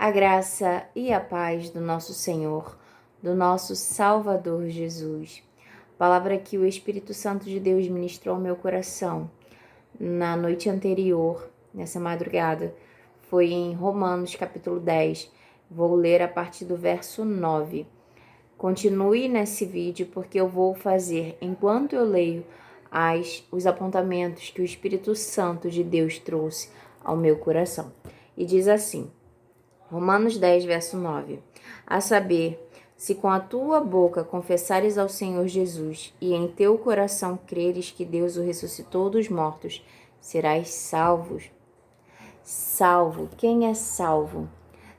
A graça e a paz do nosso Senhor, do nosso Salvador Jesus. Palavra que o Espírito Santo de Deus ministrou ao meu coração na noite anterior, nessa madrugada, foi em Romanos capítulo 10. Vou ler a partir do verso 9. Continue nesse vídeo porque eu vou fazer, enquanto eu leio, os apontamentos que o Espírito Santo de Deus trouxe ao meu coração. E diz assim, Romanos 10, verso 9. A saber, se com a tua boca confessares ao Senhor Jesus e em teu coração creres que Deus o ressuscitou dos mortos, serás salvos. Salvo, quem é salvo?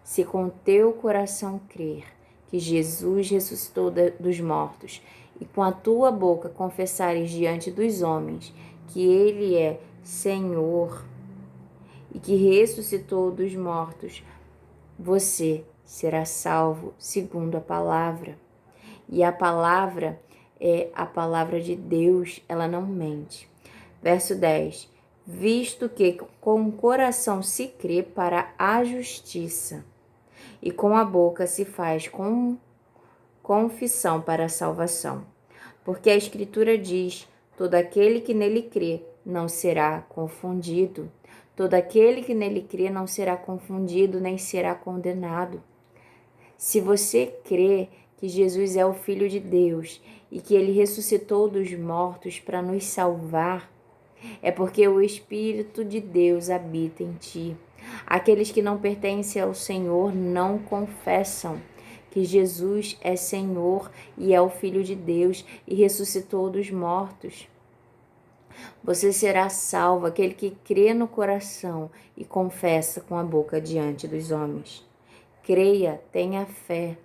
Se com teu coração crer que Jesus ressuscitou dos mortos e com a tua boca confessares diante dos homens que Ele é Senhor e que ressuscitou dos mortos, você será salvo segundo a palavra. E a palavra é a palavra de Deus, ela não mente. Verso 10. Visto que com o coração se crê para a justiça e com a boca se faz confissão para a salvação. Porque a Escritura diz, todo aquele que nele crê não será confundido. Todo aquele que nele crê não será confundido, nem será condenado. Se você crê que Jesus é o Filho de Deus e que Ele ressuscitou dos mortos para nos salvar, é porque o Espírito de Deus habita em ti. Aqueles que não pertencem ao Senhor não confessam que Jesus é Senhor e é o Filho de Deus e ressuscitou dos mortos. Você será salvo, aquele que crê no coração e confessa com a boca diante dos homens. Creia, tenha fé.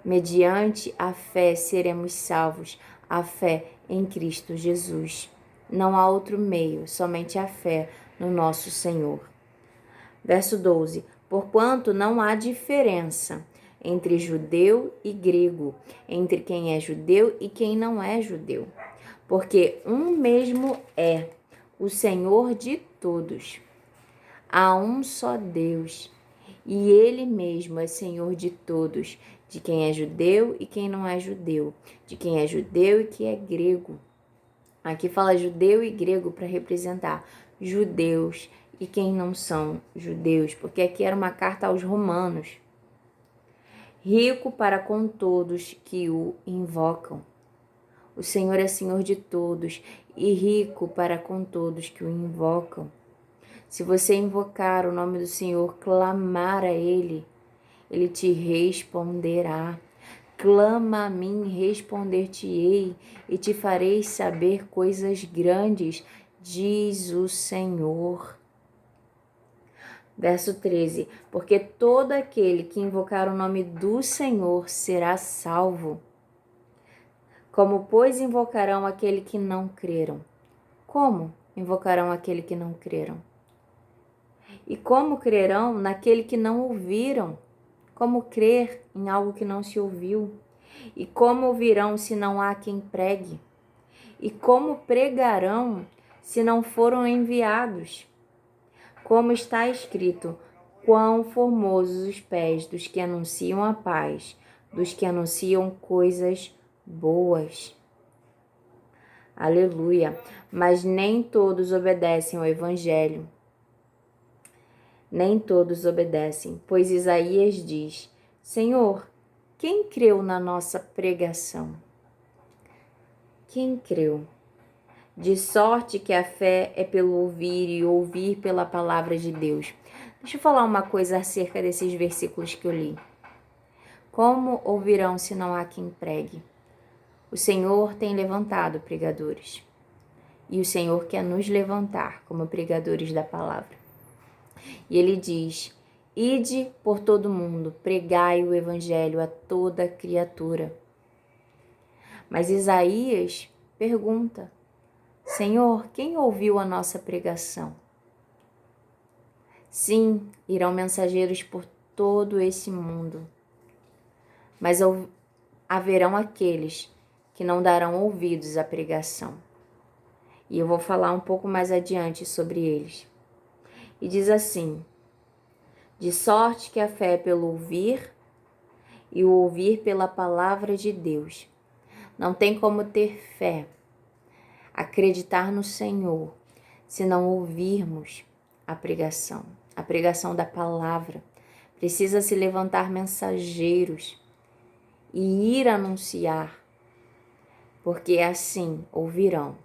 Mediante a fé seremos salvos, a fé em Cristo Jesus. Não há outro meio, somente a fé no nosso Senhor. Verso 12. Porquanto não há diferença entre judeu e grego, entre quem é judeu e quem não é judeu. Porque um mesmo é o Senhor de todos. Há um só Deus, e Ele mesmo é Senhor de todos, de quem é judeu e quem não é judeu, de quem é judeu e quem é grego. Aqui fala judeu e grego para representar judeus e quem não são judeus, porque aqui era uma carta aos romanos. Rico para com todos que o invocam. O Senhor é Senhor de todos e rico para com todos que o invocam. Se você invocar o nome do Senhor, clamar a Ele, Ele te responderá. Clama a mim, responder-te-ei e te farei saber coisas grandes, diz o Senhor. Verso 13. Porque todo aquele que invocar o nome do Senhor será salvo. Como, pois, invocarão aquele que não creram? Como invocarão aquele que não creram? E como crerão naquele que não ouviram? Como crer em algo que não se ouviu? E como ouvirão se não há quem pregue? E como pregarão se não foram enviados? Como está escrito, quão formosos os pés dos que anunciam a paz, dos que anunciam coisas boas. Aleluia! Mas nem todos obedecem ao Evangelho. Nem todos obedecem, pois Isaías diz, Senhor, quem creu na nossa pregação? Quem creu? De sorte que a fé é pelo ouvir e ouvir pela palavra de Deus. Deixa eu falar uma coisa acerca desses versículos que eu li. Como ouvirão se não há quem pregue? O Senhor tem levantado pregadores. E o Senhor quer nos levantar como pregadores da palavra. E ele diz, ide por todo mundo, pregai o evangelho a toda criatura. Mas Isaías pergunta, Senhor, quem ouviu a nossa pregação? Sim, irão mensageiros por todo esse mundo, mas haverão aqueles que não darão ouvidos à pregação. E eu vou falar um pouco mais adiante sobre eles. E diz assim, De sorte que a fé é pelo ouvir e o ouvir pela palavra de Deus. Não tem como ter fé, acreditar no Senhor, se não ouvirmos a pregação da palavra. Precisa se levantar mensageiros e ir anunciar, porque assim ouvirão,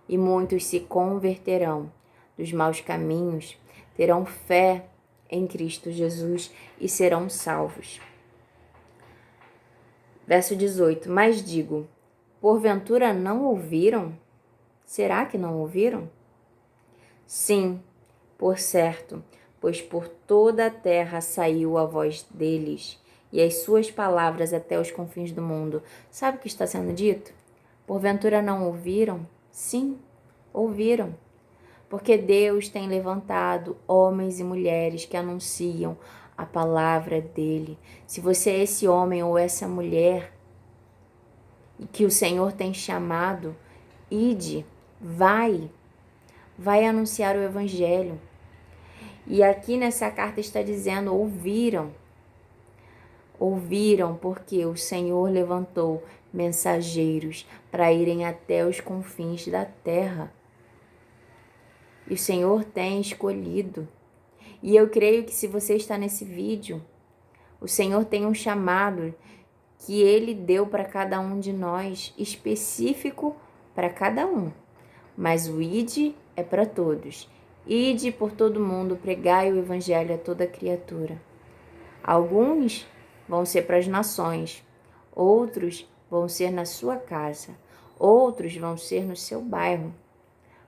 e muitos se converterão dos maus caminhos, terão fé em Cristo Jesus e serão salvos. Verso 18: Mas digo, porventura não ouviram? Será que não ouviram? Sim, por certo, pois por toda a terra saiu a voz deles, e as suas palavras até os confins do mundo. Sabe o que está sendo dito? Porventura não ouviram? Sim, ouviram. Porque Deus tem levantado homens e mulheres que anunciam a palavra dele. Se você é esse homem ou essa mulher que o Senhor tem chamado, ide, vai anunciar o evangelho. E aqui nessa carta está dizendo, ouviram porque o Senhor levantou mensageiros para irem até os confins da terra. E o Senhor tem escolhido. E eu creio que se você está nesse vídeo, o Senhor tem um chamado que Ele deu para cada um de nós, específico para cada um. Mas o ide é para todos. Ide por todo mundo, pregai o evangelho a toda criatura. Alguns vão ser para as nações, outros vão ser na sua casa, outros vão ser no seu bairro.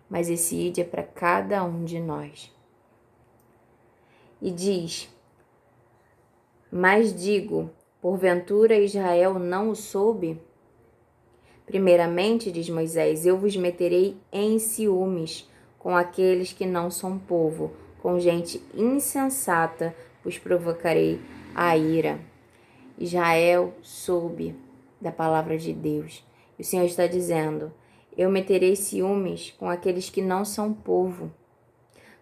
Mas esse ide é para cada um de nós. E diz, mas digo, porventura Israel não o soube? Primeiramente, diz Moisés, eu vos meterei em ciúmes com aqueles que não são povo, com gente insensata vos provocarei a ira. Israel soube da palavra de Deus. E o Senhor está dizendo, eu meterei ciúmes com aqueles que não são povo,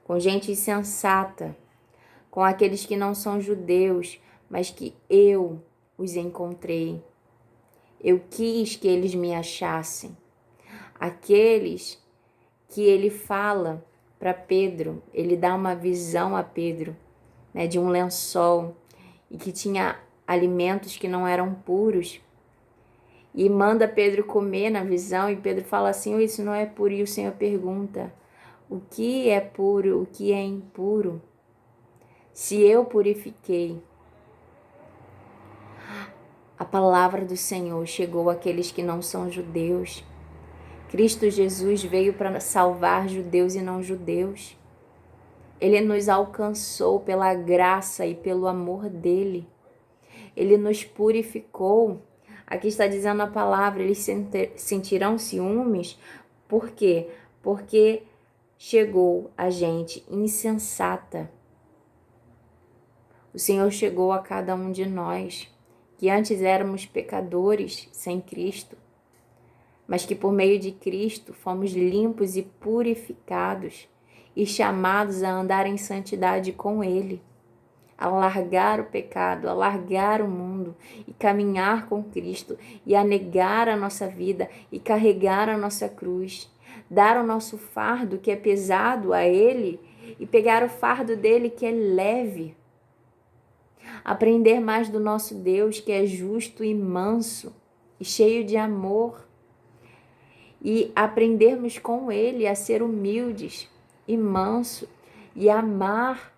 com gente insensata, com aqueles que não são judeus, mas que eu os encontrei. Eu quis que eles me achassem. Aqueles que ele fala para Pedro, ele dá uma visão a Pedro, né, de um lençol e que tinha alimentos que não eram puros. E manda Pedro comer na visão e Pedro fala assim, isso não é puro. E o Senhor pergunta, o que é puro, o que é impuro? Se eu purifiquei, a palavra do Senhor chegou àqueles que não são judeus. Cristo Jesus veio para salvar judeus e não judeus. Ele nos alcançou pela graça e pelo amor dele. Ele nos purificou. Aqui está dizendo a palavra, eles sentirão ciúmes. Por quê? Porque chegou a gente insensata. O Senhor chegou a cada um de nós, que antes éramos pecadores sem Cristo, mas que por meio de Cristo fomos limpos e purificados e chamados a andar em santidade com Ele, a largar o pecado, a largar o mundo e caminhar com Cristo e a negar a nossa vida e carregar a nossa cruz, dar o nosso fardo que é pesado a Ele e pegar o fardo dele que é leve. Aprender mais do nosso Deus que é justo e manso e cheio de amor. E aprendermos com Ele a ser humildes e manso e amar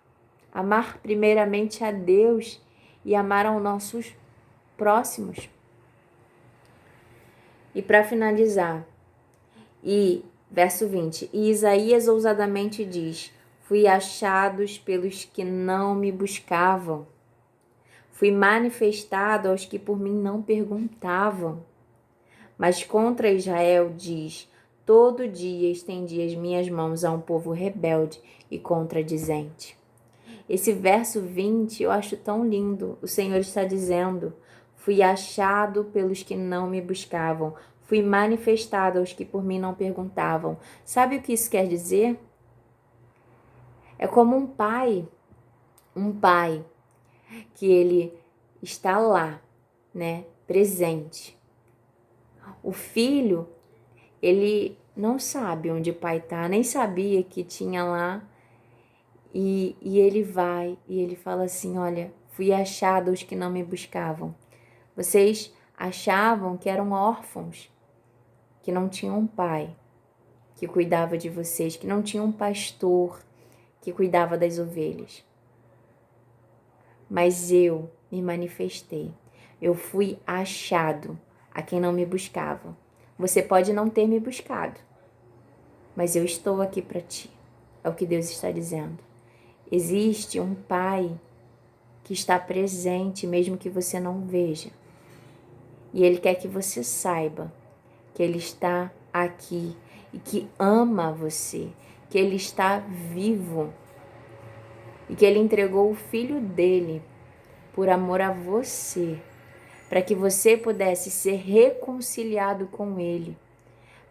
primeiramente a Deus e amar aos nossos próximos. E para finalizar, verso 20, e Isaías ousadamente diz, fui achados pelos que não me buscavam. Fui manifestado aos que por mim não perguntavam. Mas contra Israel diz, todo dia estendi as minhas mãos a um povo rebelde e contradizente. Esse verso 20 eu acho tão lindo. O Senhor está dizendo, fui achado pelos que não me buscavam. Fui manifestado aos que por mim não perguntavam. Sabe o que isso quer dizer? É como um pai Um pai que ele está lá, né, presente. O filho, ele não sabe onde o pai está, nem sabia que tinha lá. E ele vai e ele fala assim: olha, fui achado os que não me buscavam. Vocês achavam que eram órfãos, que não tinham um pai que cuidava de vocês, que não tinham um pastor que cuidava das ovelhas. Mas eu me manifestei. Eu fui achado a quem não me buscava. Você pode não ter me buscado, mas eu estou aqui para ti. É o que Deus está dizendo. Existe um pai que está presente, mesmo que você não veja. E Ele quer que você saiba que Ele está aqui e que ama você, que Ele está vivo e que Ele entregou o Filho dele por amor a você, para que você pudesse ser reconciliado com Ele,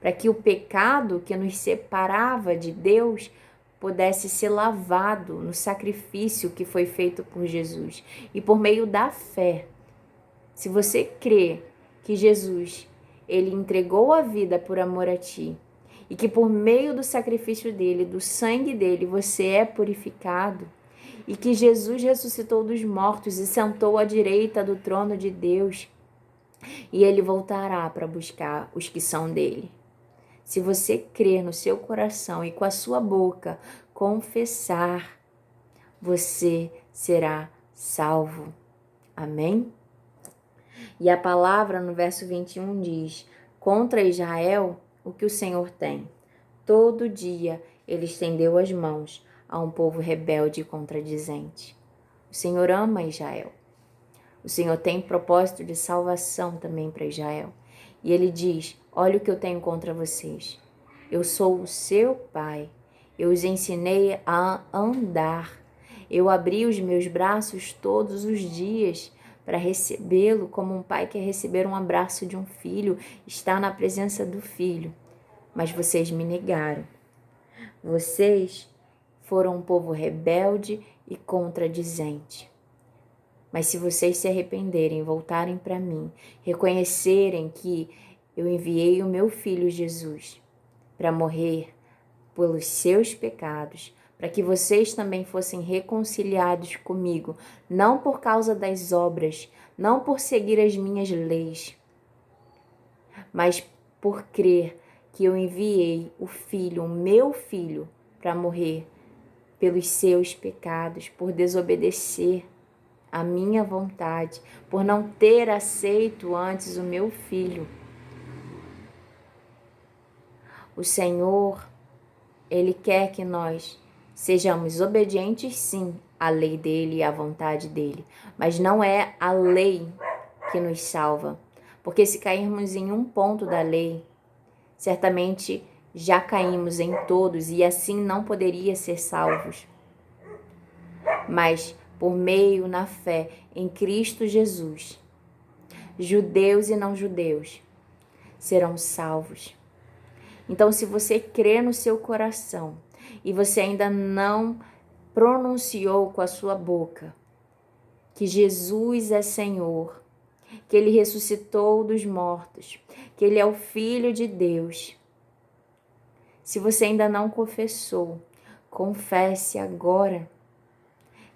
para que o pecado que nos separava de Deus pudesse ser lavado no sacrifício que foi feito por Jesus. E por meio da fé, se você crê que Jesus, ele entregou a vida por amor a ti, e que por meio do sacrifício dele, do sangue dele, você é purificado, e que Jesus ressuscitou dos mortos e sentou à direita do trono de Deus, e ele voltará para buscar os que são dele. Se você crer no seu coração e com a sua boca confessar, você será salvo. Amém? E a palavra no verso 21 diz: contra Israel, o que o Senhor tem? Todo dia ele estendeu as mãos a um povo rebelde e contradizente. O Senhor ama Israel. O Senhor tem propósito de salvação também para Israel. E ele diz: olha o que eu tenho contra vocês. Eu sou o seu pai. Eu os ensinei a andar. Eu abri os meus braços todos os dias para recebê-lo como um pai quer receber um abraço de um filho, está na presença do filho. Mas vocês me negaram. Vocês foram um povo rebelde e contradizente. Mas se vocês se arrependerem, voltarem para mim, reconhecerem que eu enviei o meu filho Jesus para morrer pelos seus pecados, para que vocês também fossem reconciliados comigo, não por causa das obras, não por seguir as minhas leis, mas por crer que eu enviei o Filho, o meu Filho, para morrer pelos seus pecados, por desobedecer a minha vontade, por não ter aceito antes o meu Filho. O Senhor, Ele quer que nós sejamos obedientes, sim, à lei dEle e à vontade dEle, mas não é a lei que nos salva, porque se cairmos em um ponto da lei, certamente já caímos em todos e assim não poderia ser salvos. Mas por meio na fé em Cristo Jesus, judeus e não judeus serão salvos. Então, se você crê no seu coração e você ainda não pronunciou com a sua boca que Jesus é Senhor, que Ele ressuscitou dos mortos, que Ele é o Filho de Deus, se você ainda não confessou, confesse agora.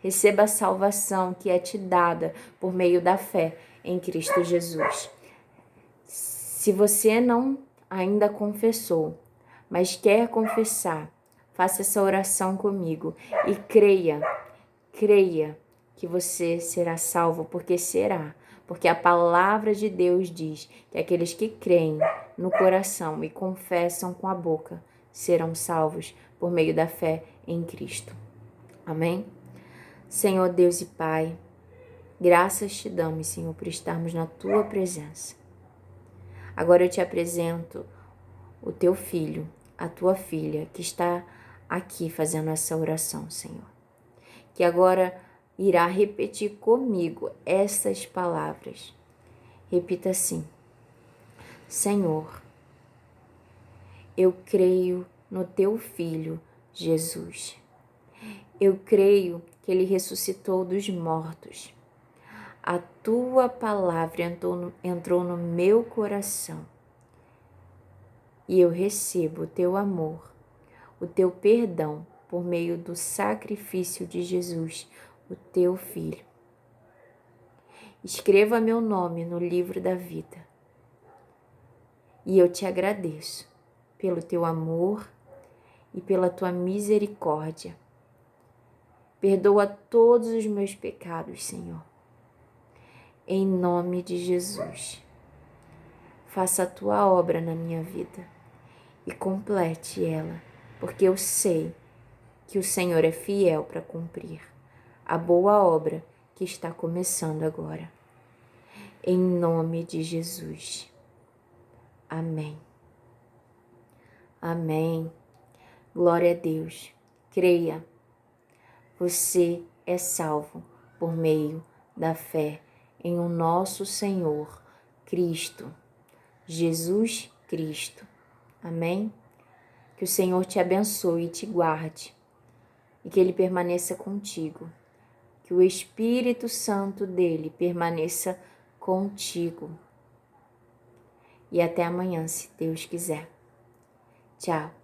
Receba a salvação que é te dada por meio da fé em Cristo Jesus. Se você não ainda confessou, mas quer confessar, faça essa oração comigo e creia que você será salvo, porque será. Porque a palavra de Deus diz que aqueles que creem no coração e confessam com a boca serão salvos por meio da fé em Cristo. Amém? Senhor Deus e Pai, graças te damos, Senhor, por estarmos na Tua presença. Agora eu te apresento o Teu filho, a Tua filha, que está aqui fazendo essa oração, Senhor. Que agora irá repetir comigo essas palavras. Repita assim: Senhor, eu creio no Teu Filho, Jesus. Eu creio que Ele ressuscitou dos mortos. A Tua palavra entrou no meu coração e eu recebo o Teu amor, o Teu perdão por meio do sacrifício de Jesus, o Teu Filho. Escreva meu nome no livro da vida. E eu te agradeço pelo Teu amor e pela Tua misericórdia. Perdoa todos os meus pecados, Senhor. Em nome de Jesus. Faça a Tua obra na minha vida e complete ela, porque eu sei que o Senhor é fiel para cumprir a boa obra que está começando agora. Em nome de Jesus. Amém. Amém. Glória a Deus. Creia. Você é salvo por meio da fé em o nosso Senhor Cristo, Jesus Cristo. Amém? Que o Senhor te abençoe e te guarde e que Ele permaneça contigo. Que o Espírito Santo dele permaneça contigo. E até amanhã, se Deus quiser. Tchau.